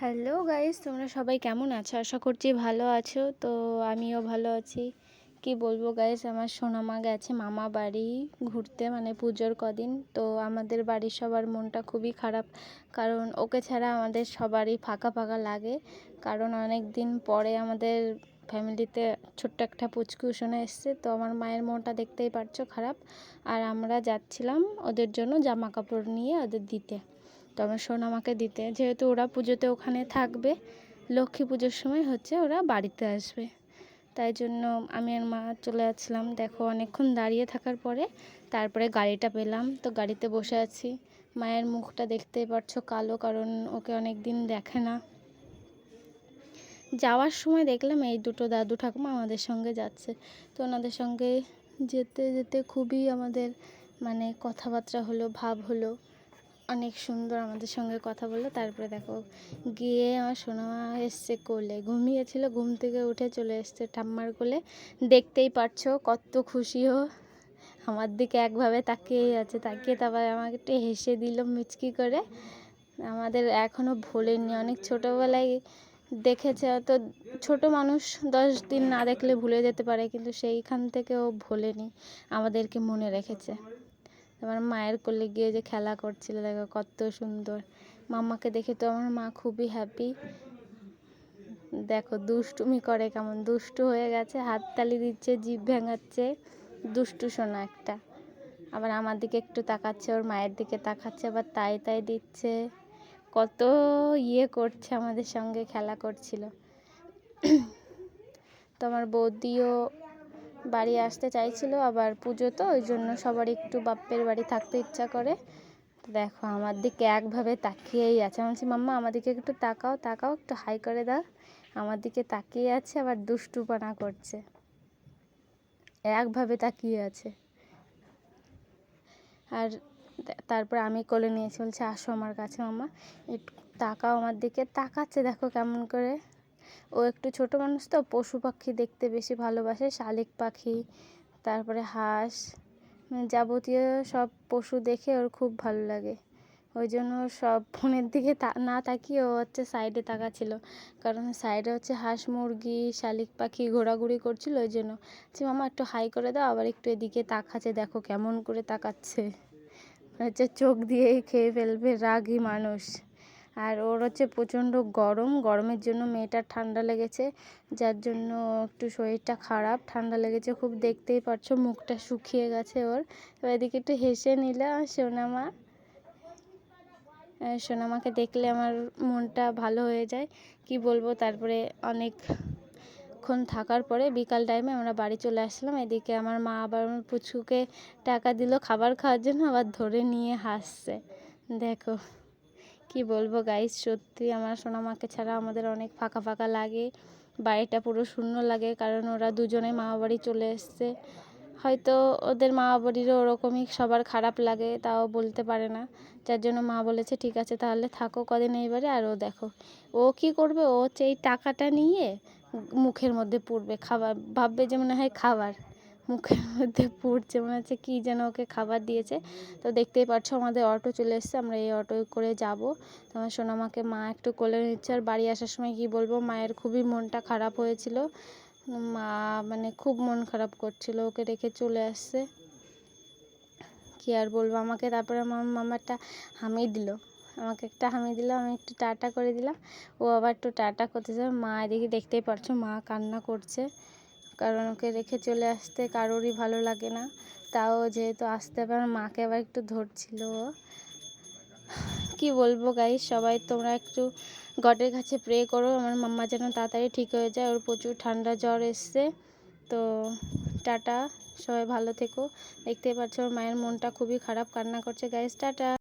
Hello guys, তোমরা সবাই কেমন আছো? আশা করছি ভালো আছো। তো আমিও ভালো আছি। কি বলবো গাইস, আমার সোনামা গেছে মামা বাড়ি ঘুরতে, মানে পুজোর কদিন। তো আমাদের বাড়ির সবার মনটা খুবই খারাপ, কারণ ওকে ছাড়া আমাদের সবারই ফাঁকা ফাঁকা লাগে। কারণ অনেক দিন পরে আমাদের ফ্যামিলিতে ছোট্ট একটা পুচকুশোনা এসছে। তো আমার মায়ের মনটা দেখতেই পারছো খারাপ। আর আমরা যাচ্ছিলাম ওদের জন্য জামা কাপড় নিয়ে ওদের দিতে, তো আমার সোনামাকে দিতে, যেহেতু ওরা পুজোতে ওখানে থাকবে, লক্ষ্মী পুজোর সময় ওরা বাড়িতে আসবে। তাই জন্য আমি আর মা চলে যাচ্ছিলাম। দেখো অনেকক্ষণ দাঁড়িয়ে থাকার পরে তারপরে গাড়িটা পেলাম, তো গাড়িতে বসে আছি। মায়ের মুখটা দেখতেই পারছো কালো, কারণ ওকে অনেক দিন দেখে না। যাওয়ার সময় দেখলাম এই দুটো দাদু ঠাকুমা আমাদের সঙ্গে যাচ্ছে। তো ওনাদের সঙ্গে যেতে যেতে খুবই আমাদের কথাবার্তা হলো, ভাব হলো। অনেক সুন্দর আমাদের সঙ্গে কথা বললো। তারপরে দেখো গিয়ে আমার সোনামা এসছে কোলে, ঘুমিয়েছিল, ঘুম থেকে উঠে চলে এসছে ঠাম্মার কোলে। দেখতেই পারছো কত খুশি আমার দিকে একভাবে তাকিয়েই আছে। তাকিয়ে তারপর আমাকে একটু হেসে দিল মিচকি করে। আমাদের এখনও ভোলেনি, অনেক ছোটোবেলায় দেখেছে। তো ছোট মানুষ 10 দিন না দেখলে ভুলে যেতে পারে, কিন্তু সেইখান থেকে ও ভোলেনি, আমাদেরকে মনে রেখেছে। আমার মায়ের কোলে গিয়ে যে খেলা করছিল, দেখো কত সুন্দর। মাম্মাকে দেখে তো আমার মা খুবই হ্যাপি। দেখো দুষ্টুমি করে, কেমন দুষ্টু হয়ে গেছে, হাততালি দিচ্ছে, জিভ ভেঙাচ্ছে, দুষ্টু সোনা একটা। আবার আমার দিকে একটু তাকাচ্ছে, ওর মায়ের দিকে তাকাচ্ছে, আবার তাই তাই দিচ্ছে, কত করছে, আমাদের সঙ্গে খেলা করছিল। তো আমার বৌদিও বাড়ি আসতে চাইছিল, আবার পুজো, তো ওই জন্য সবার একটু বাপের বাড়ি থাকতে ইচ্ছা করে। দেখো আমার দিকে একভাবে তাকিয়েই আছে। আমি বলছি মাম্মা আমার দিকে একটু তাকাও, তাকাও, একটু হাই করে দাও। আমার দিকে তাকিয়ে আছে, আবার দুষ্টুপনা করছে, একভাবে তাকিয়ে আছে। আর তারপর আমি কোলে নিয়েছি, বলছে আসো আমার কাছে মাম্মা, একটু তাকাও আমার দিকে। তাকাচ্ছে দেখো কেমন করে। ও একটু ছোট মানুষ, তো পশু পাখি দেখতে বেশি ভালোবাসে, শালিক পাখি, তারপরে হাঁস, যাবতীয় সব পশু দেখে ওর খুব ভালো লাগে। ওই জন্য সব ফোনের দিকে না তাকিয়ে ও সাইডে তাকাচ্ছিল, কারণ সাইডে হাঁস মুরগি শালিক পাখি ঘোরাঘুরি করছিল। ওই জন্য মামা একটু হাই করে দাও, আবার একটু এদিকে তাকাচ্ছে, দেখো কেমন করে তাকাচ্ছে, চোখ দিয়েই খেয়ে ফেলবে, রাগী মানুষ। আর ওর প্রচণ্ড গরমের জন্য মেয়েটার ঠান্ডা লেগেছে, যার জন্য একটু শরীরটা খারাপ, ঠান্ডা লেগেছে খুব, দেখতেই পারছো মুখটা শুকিয়ে গেছে ওর। এবার এদিকে একটু হেসে নিলে সোনামা। সোনামাকে দেখলে আমার মনটা ভালো হয়ে যায়, কি বলবো। তারপরে অনেকক্ষণ থাকার পরে বিকাল টাইমে আমরা বাড়ি চলে আসলাম। এদিকে আমার মা আবার আমার পুচকুকে টাকা দিল খাবার খাওয়ার জন্য, আবার ধরে নিয়ে হাসছে। দেখো কি বলবো গাইস, সত্যি আমার সোনামাকে ছাড়া আমাদের অনেক ফাঁকা ফাঁকা লাগে, বাড়িটা পুরো শূন্য লাগে, কারণ ওরা দুজনে মামা বাড়ি চলে এসছে। হয়তো ওদের মা বাড়িরও ওরকমই সবার খারাপ লাগে, তাও বলতে পারে না, যার জন্য মা বলেছে ঠিক আছে তাহলে থাকো কদিন এইবারে। আর ও দেখো ও কি করবে, ও এই টাকাটা নিয়ে মুখের মধ্যে পুরবে, খাবার ভাববে যে মনে হয় খাবার, মুখের মধ্যে পুড়ছে, মনে হচ্ছে কী যেন ওকে খাবার দিয়েছে। তো দেখতেই পাচ্ছ আমাদের অটো চলে এসছে, আমরা এই অটো করে যাব। তো আমার সোনামাকে মা একটু কোলে নিচ্ছে। আর বাড়ি আসার সময় কি বলবো, মায়ের খুবই মনটা খারাপ হয়েছিল, মা খুব মন খারাপ করছিল, ওকে রেখে চলে আসছে, কি আর বলবো আমাকে। তারপরে আমার মামাটা হামি দিল, আমাকে একটা হামি দিল, আমি একটু টাটা করে দিলাম, ও আবার একটু টাটা করতে যাবে। মা এদিকে দেখতেই পারছো মা কান্না করছে, কারণ ওকে রেখে চলে আসতে কারোরই ভালো লাগে না, তাও যেহেতু আসতে হবে আমার মাকে আবার একটু ধরছিল। কি বলবো গাইস, সবাই তোমরা একটু গডের কাছে প্রে করো আমার মাম্মা যেন তাড়াতাড়ি ঠিক হয়ে যায়, ওর প্রচুর ঠান্ডা জ্বর এসছে। তো টাটা, সবাই ভালো থেকো। দেখতেই পাচ্ছ ওর মায়ের মনটা খুবই খারাপ, কান্না করছে গাইস, টাটা।